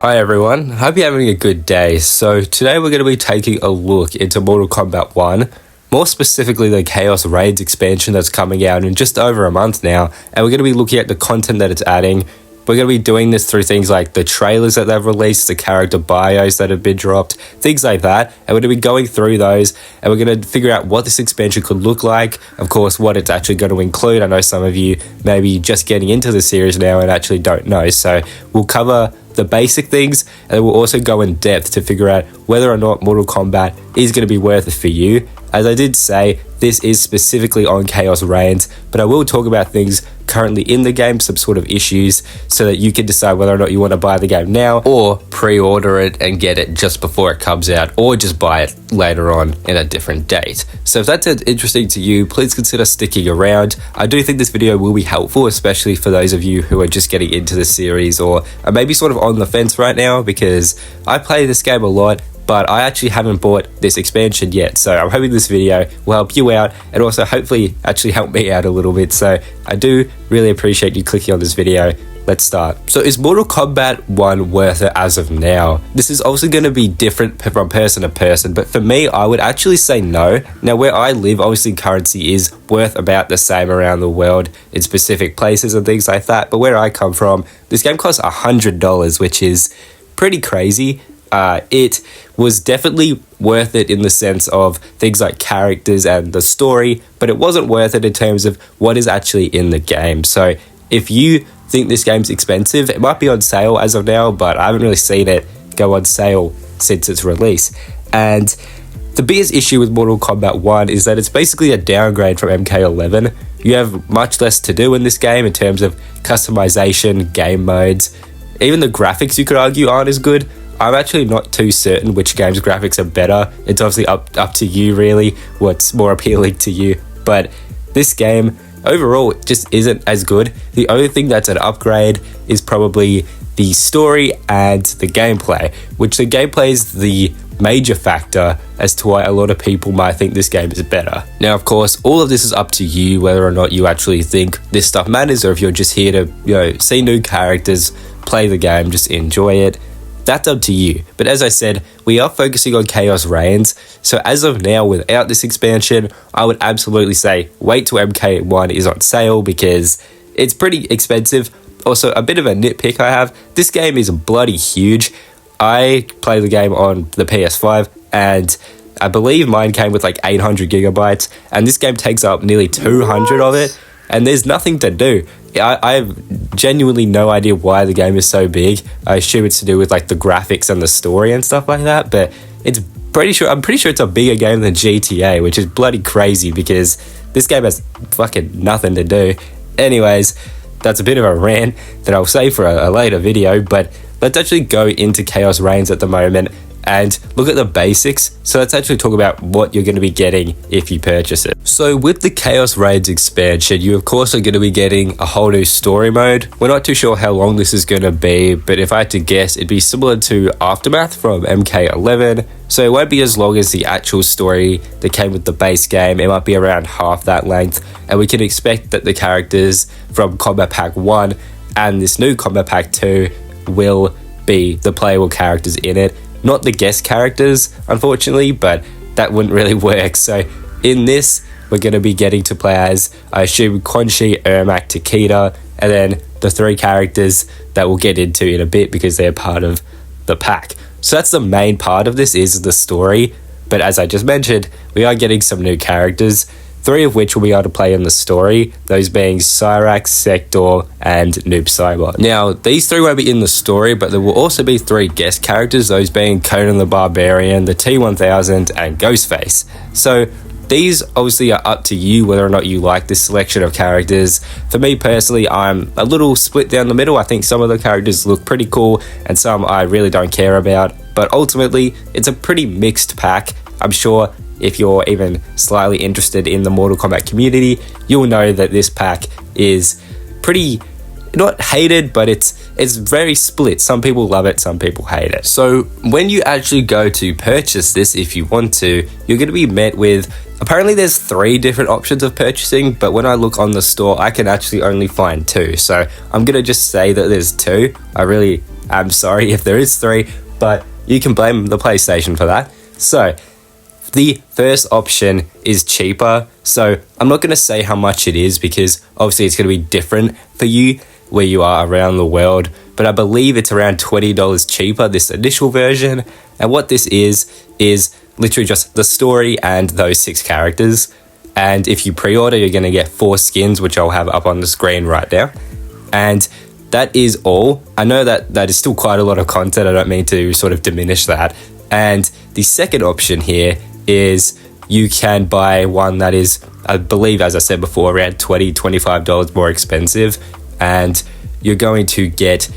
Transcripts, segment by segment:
Hi everyone, hope you're having a good day. So today we're going to be taking a look into Mortal Kombat 1, more specifically the Chaos Raids expansion that's coming out in just over a month now, and we're going to be looking at the content that it's adding. We're going to be doing this through things like the trailers that they've released, the character bios that have been dropped, things like that, and we're going to be going through those, and we're going to figure out what this expansion could look like, of course what it's actually going to include. I know some of you may be just getting into the series now and actually don't know, so we'll cover the basic things, and we'll also go in depth to figure out whether or not Mortal Kombat is going to be worth it for you. As I did say, this is specifically on Chaos Reigns, but I will talk about things currently in the game, some sort of issues, so that you can decide whether or not you want to buy the game now or pre-order it and get it just before it comes out, or just buy it later on in a different date. So if that sounds interesting to you, please consider sticking around. I do think this video will be helpful, especially for those of you who are just getting into the series or are maybe sort of on the fence right now, because I play this game a lot, but I actually haven't bought this expansion yet. So I'm hoping this video will help you out and also hopefully actually help me out a little bit. So I do really appreciate you clicking on this video. Let's start. So is Mortal Kombat 1 worth it as of now? This is also going to be different from person to person, but for me, I would actually say no. Now, where I live, obviously currency is worth about the same around the world in specific places and things like that. But where I come from, this game costs $100, which is pretty crazy. It was definitely worth it in the sense of things like characters and the story, but it wasn't worth it in terms of what is actually in the game. So if you think this game's expensive, it might be on sale as of now, but I haven't really seen it go on sale since its release. And the biggest issue with Mortal Kombat 1 is that it's basically a downgrade from MK1. You have much less to do in this game in terms of customization, game modes. Even the graphics, you could argue, aren't as good. I'm actually not too certain which game's graphics are better. It's obviously up to you really, what's more appealing to you. But this game overall just isn't as good. The only thing that's an upgrade is probably the story and the gameplay, which the gameplay is the major factor as to why a lot of people might think this game is better. Now, of course, all of this is up to you whether or not you actually think this stuff matters, or if you're just here to, see new characters, play the game, just enjoy it. That's up to you. But as I said, we are focusing on Chaos Reigns. So as of now, without this expansion, I would absolutely say wait till MK1 is on sale, because it's pretty expensive. Also, a bit of a nitpick I have, this game is bloody huge. I play the game on the PS5 and I believe mine came with like 800 gigabytes, and this game takes up nearly 200 of it, and there's nothing to do. I have genuinely no idea why the game is so big. I assume it's to do with like the graphics and the story and stuff like that, but I'm pretty sure it's a bigger game than GTA, which is bloody crazy because this game has fucking nothing to do. Anyways, that's a bit of a rant that I'll save for a later video, but let's actually go into Chaos Reigns at the moment and look at the basics. So let's actually talk about what you're going to be getting if you purchase it. So with the Chaos Raids expansion, you of course are going to be getting a whole new story mode. We're not too sure how long this is going to be, but if I had to guess, it'd be similar to Aftermath from MK1. So it won't be as long as the actual story that came with the base game. It might be around half that length, and we can expect that the characters from Combat Pack 1 and this new Combat Pack 2 will be the playable characters in it. Not the guest characters, unfortunately, but that wouldn't really work. So in this, we're going to be getting to play as, I assume, Quan Chi, Ermac, Takeda, and then the three characters that we'll get into in a bit because they're part of the pack. So that's the main part of this, is the story. But as I just mentioned, we are getting some new characters, 3 of which will be able to play in the story, those being Cyrax, Sector, and Noob Saibot. Now, these 3 won't be in the story, but there will also be 3 guest characters, those being Conan the Barbarian, the T-1000, and Ghostface. So these obviously are up to you whether or not you like this selection of characters. For me personally, I'm a little split down the middle. I think some of the characters look pretty cool and some I really don't care about, but ultimately it's a pretty mixed pack. I'm sure if you're even slightly interested in the Mortal Kombat community, you'll know that this pack is pretty, not hated, but it's very split. Some people love it, some people hate it. So when you actually go to purchase this, if you want to, you're going to be met with, apparently there's 3 different options of purchasing, but when I look on the store, I can actually only find 2. So I'm going to just say that there's 2. I really I'm sorry if there is 3, but you can blame the PlayStation for that. So the first option is cheaper. So I'm not going to say how much it is because obviously it's going to be different for you where you are around the world. But I believe it's around $20 cheaper, this initial version. And what this is literally just the story and those 6 characters. And if you pre-order, you're going to get 4 skins, which I'll have up on the screen right now. And that is all. I know that is still quite a lot of content. I don't mean to sort of diminish that. And the second option here is you can buy one that is, I believe, as I said before, around $20, $25 more expensive. And you're going to get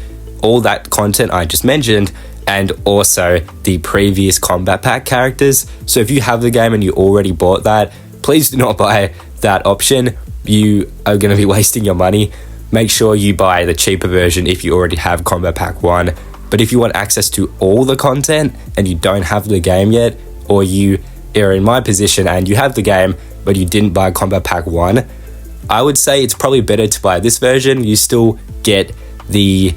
all that content I just mentioned and also the previous combat pack characters. So if you have the game and you already bought that, please do not buy that option. You are going to be wasting your money. Make sure you buy the cheaper version if you already have Combat Pack 1. But if you want access to all the content and you don't have the game yet, or you are in my position and you have the game but you didn't buy Combat Pack 1, I would say it's probably better to buy this version. You still get the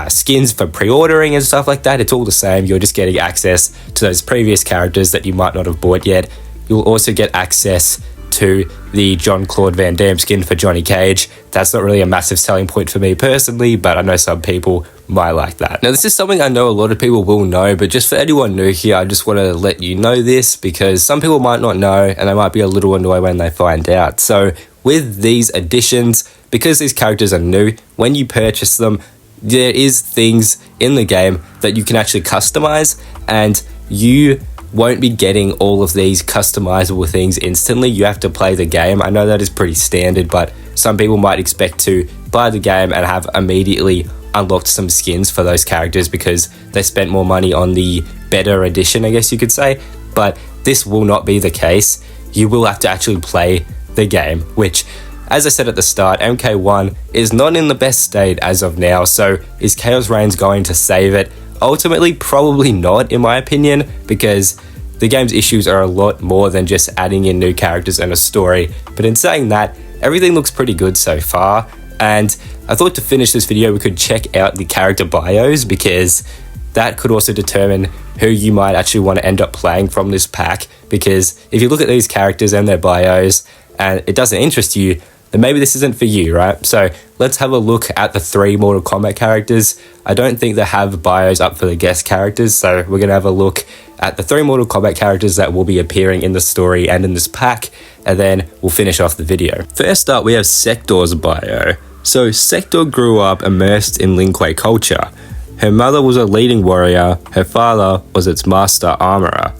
skins for pre-ordering and stuff like that. It's all the same. You're just getting access to those previous characters that you might not have bought yet. You'll also get access to the Jean-Claude Van Damme skin for Johnny Cage. That's not really a massive selling point for me personally, but I know some people might like that. Now, this is something I know a lot of people will know, but just for anyone new here, I just want to let you know this because some people might not know and they might be a little annoyed when they find out. So with these additions, because these characters are new, when you purchase them, there is things in the game that you can actually customize, and you won't be getting all of these customizable things instantly. You have to play the game. I know that is pretty standard, but some people might expect to buy the game and have immediately unlocked some skins for those characters because they spent more money on the better edition, I guess you could say. But this will not be the case. You will have to actually play the game, which, as I said at the start, MK1 is not in the best state as of now. So is Chaos Reigns going to save it? Ultimately, probably not, in my opinion, because the game's issues are a lot more than just adding in new characters and a story. But in saying that, everything looks pretty good so far. And I thought to finish this video, we could check out the character bios because that could also determine who you might actually want to end up playing from this pack. Because if you look at these characters and their bios and it doesn't interest you, then maybe this isn't for you, right? So let's have a look at the 3 Mortal Kombat characters. I don't think they have bios up for the guest characters, so we're going to have a look at the 3 Mortal Kombat characters that will be appearing in the story and in this pack, and then we'll finish off the video. First up, we have Sektor's bio. So Sektor grew up immersed in Lin Kuei culture. Her mother was a leading warrior, her father was its master armorer.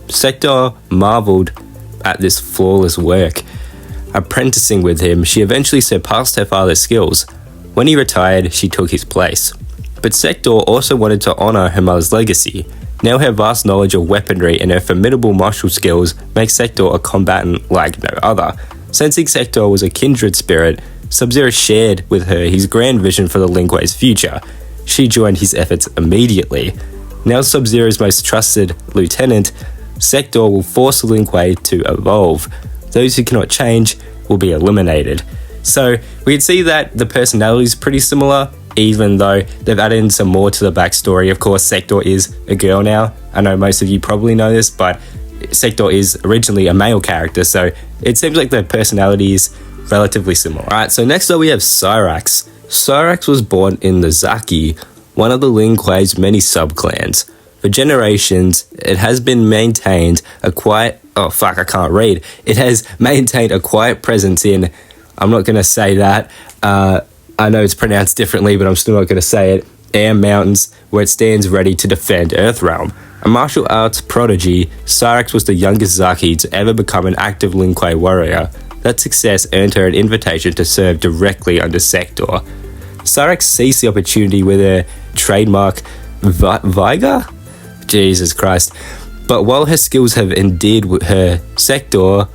Sektor marveled at this flawless work. Apprenticing with him, she eventually surpassed her father's skills. When he retired, she took his place. But Sektor also wanted to honor her mother's legacy. Now her vast knowledge of weaponry and her formidable martial skills make Sektor a combatant like no other. Sensing Sektor was a kindred spirit, Sub-Zero shared with her his grand vision for the Lin Kuei's future. She joined his efforts immediately. Now Sub-Zero's most trusted lieutenant, Sektor will force Lin Kuei to evolve. Those who cannot change will be eliminated. So we can see that the personality is pretty similar, even though they've added in some more to the backstory. Of course, Sektor is a girl now. I know most of you probably know this, but Sektor is originally a male character, so it seems like their personality is relatively similar. Alright, so next up we have Cyrax. Cyrax was born in the Zaki, one of the Lin Kuei's many sub-clans. For generations, it has been maintained a quiet... Oh, fuck, I can't read. It has maintained a quiet presence in... I'm not going to say that. I know it's pronounced differently, but I'm still not going to say it. Air Mountains, where it stands ready to defend Earthrealm. A martial arts prodigy, Cyrax was the youngest Zaki to ever become an active Lin Kuei warrior. That success earned her an invitation to serve directly under Sektor. Cyrax seized the opportunity with her trademark Vigor? Jesus Christ. But while her skills have endeared with her Sektor,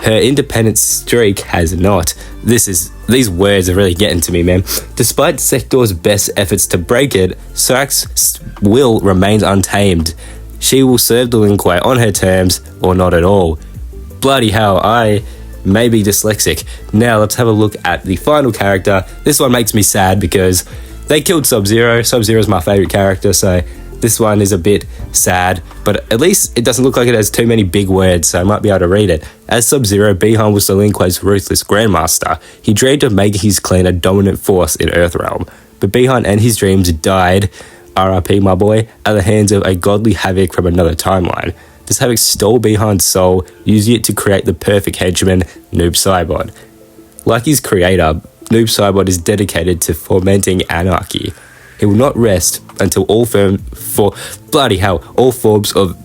her independent streak has not. These words are really getting to me, man. Despite Sektor's best efforts to break it, Cyrax's will remains untamed. She will serve the Lin Kuei on her terms or not at all. Bloody hell, I may be dyslexic. Now let's have a look at the final character. This one makes me sad because they killed Sub-Zero. Sub-Zero is my favorite character, so this one is a bit sad, but at least it doesn't look like it has too many big words, so I might be able to read it. As Sub-Zero, Bi-Han was the Lin Kuei's ruthless grandmaster. He dreamed of making his clan a dominant force in Earthrealm, but Bi-Han and his dreams died, RIP my boy, at the hands of a godly Havoc from another timeline. This Havoc stole Bi-Han's soul, using it to create the perfect henchman, Noob Saibot. Like his creator, Noob Saibot is dedicated to fomenting anarchy. He will not rest until all forms of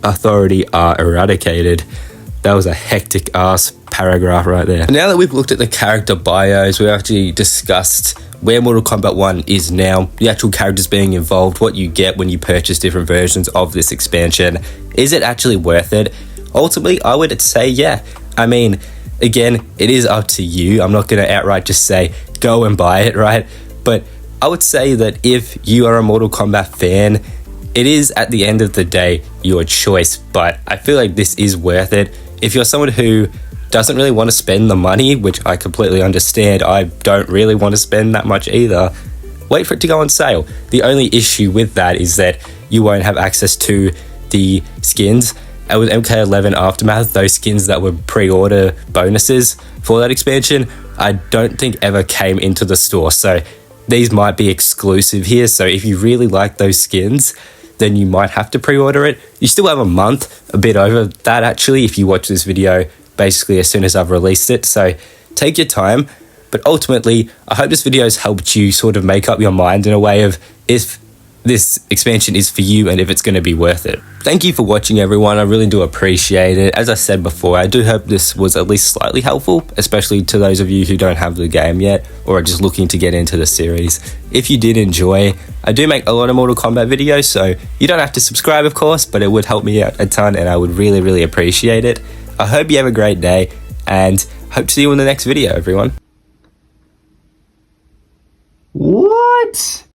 authority are eradicated. That was a hectic ass paragraph right there. Now that we've looked at the character bios, we actually discussed where Mortal Kombat 1 is now, the actual characters being involved, what you get when you purchase different versions of this expansion. Is it actually worth it? Ultimately, I would say yeah. I mean, again, it is up to you. I'm not going to outright just say go and buy it, right? But I would say that if you are a Mortal Kombat fan, it is at the end of the day your choice, but I feel like this is worth it. If you're someone who doesn't really want to spend the money, which I completely understand, I don't really want to spend that much either, wait for it to go on sale. The only issue with that is that you won't have access to the skins. And with MK11 Aftermath, those skins that were pre-order bonuses for that expansion, I don't think ever came into the store. So these might be exclusive here. So if you really like those skins, then you might have to pre-order it. You still have a month, a bit over that actually, if you watch this video basically as soon as I've released it. So take your time. But ultimately, I hope this video has helped you sort of make up your mind in a way of if this expansion is for you and if it's going to be worth it. Thank you for watching, everyone. I really do appreciate it. As I said before, I do hope this was at least slightly helpful, especially to those of you who don't have the game yet or are just looking to get into the series. If you did enjoy, I do make a lot of Mortal Kombat videos, so you don't have to subscribe, of course, but it would help me out a ton and I would really, really appreciate it. I hope you have a great day and hope to see you in the next video, everyone. What?